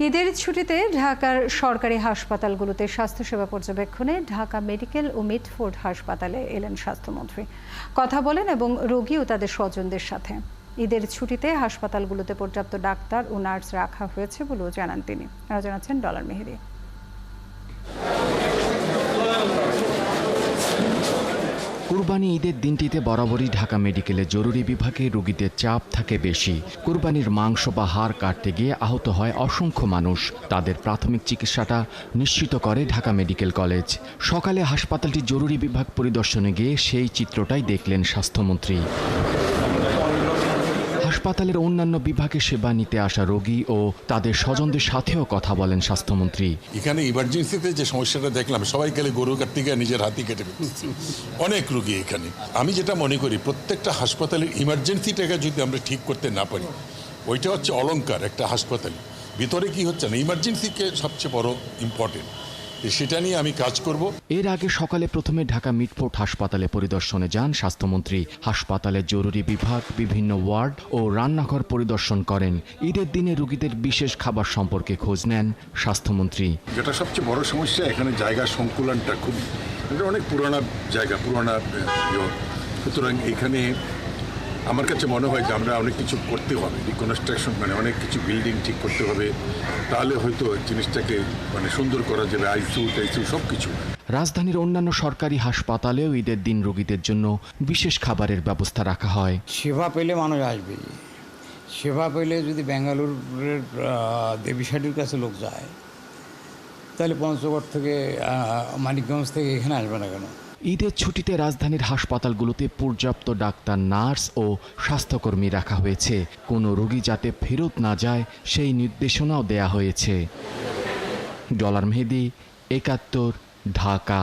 ঈদের ছুটিতে ঢাকার সরকারি হাসপাতালগুলোতে স্বাস্থ্যসেবা পর্যবেক্ষণে ঢাকা মেডিকেল ও মিটফোর্ড হাসপাতালে এলেন স্বাস্থ্যমন্ত্রী। কথা বলেন এবং রোগী ও তাদের স্বজনদের সাথে। ঈদের ছুটিতে হাসপাতালগুলোতে পর্যাপ্ত ডাক্তার ও নার্স রাখা হয়েছে বলেও জানান তিনি। আরও জানাচ্ছেন ডলার মেহেদি। কুরবানি ঈদের দিনটিতে বরাবরই ঢাকা মেডিকেলে জরুরি বিভাগে রোগীদের চাপ থাকে বেশি। কুরবানির মাংস বা হাড় কাটতে গিয়ে আহত হয় অসংখ্য মানুষ। তাদের প্রাথমিক চিকিৎসাটা নিশ্চিত করে ঢাকা মেডিকেল কলেজ। সকালে হাসপাতালটির জরুরি বিভাগ পরিদর্শনে গিয়ে সেই চিত্রটাই দেখলেন স্বাস্থ্যমন্ত্রী। হাসপাতালের অন্যান্য বিভাগে সেবা নিতে আসা রোগী ও তাদের স্বজনদের সাথেও কথা বলেন স্বাস্থ্যমন্ত্রী। এখানে ইমার্জেন্সিতে যে সমস্যাটা দেখলাম, সবাই গেলে গরু কাটতে গিয়ে নিজের হাতি কেটে ফেলছে, অনেক রোগী এখানে। আমি যেটা মনে করি, প্রত্যেকটা হাসপাতালের ইমার্জেন্সিটাকে যদি আমরা ঠিক করতে না পারি, ওইটা হচ্ছে অলংকার একটা হাসপাতালে। ভিতরে কি হচ্ছে না, ইমার্জেন্সিকে সবচেয়ে বড় ইম্পর্টেন্ট, সেটা নিয়ে আমি কাজ করব। এর আগে সকালে প্রথমে ঢাকা মিটফোর্ড হাসপাতালে পরিদর্শনে যান স্বাস্থ্যমন্ত্রী। হাসপাতালের জরুরি বিভাগ, বিভিন্ন ওয়ার্ড ও রান্নাঘর পরিদর্শন করেন। ঈদের দিনে রোগীদের বিশেষ খাবার সম্পর্কে খোঁজ নেন স্বাস্থ্যমন্ত্রী। যেটা সবচেয়ে বড় সমস্যা, এখানে জায়গা সংকুলনটা খুব, এটা অনেক পুরোনো জায়গা, পুরোনো, সুতরাং এখানে আমার কাছে মনে হয় যে আমরা অনেক কিছু করতে হবে, রিকনস্ট্রাকশন, মানে অনেক কিছু বিল্ডিং ঠিক করতে হবে, তাহলে হয়তো জিনিসটাকে সুন্দর করা যাবে, আইসিইউ সব কিছু। রাজধানীর অন্যান্য সরকারি হাসপাতালেও ঈদের দিন রোগীদের জন্য বিশেষ খাবারের ব্যবস্থা রাখা হয়। সেবা পেলে মানুষ আসবে। সেবা পেলে যদি বেঙ্গালুরুর দেবীসাটির কাছে লোক যায়, তাহলে পঞ্চগড় থেকে, মানিকগঞ্জ থেকে এখানে আসবে না কেন? ঈদের ছুটিতে রাজধানীর হাসপাতালগুলোতে পর্যাপ্ত ডাক্তার, নার্স ও স্বাস্থ্যকর্মী রাখা হয়েছে। কোনো রোগী যাতে ফেরত না যায় সেই নির্দেশনাও দেয়া হয়েছে। ডলার মেহেদি, ৭১, ঢাকা।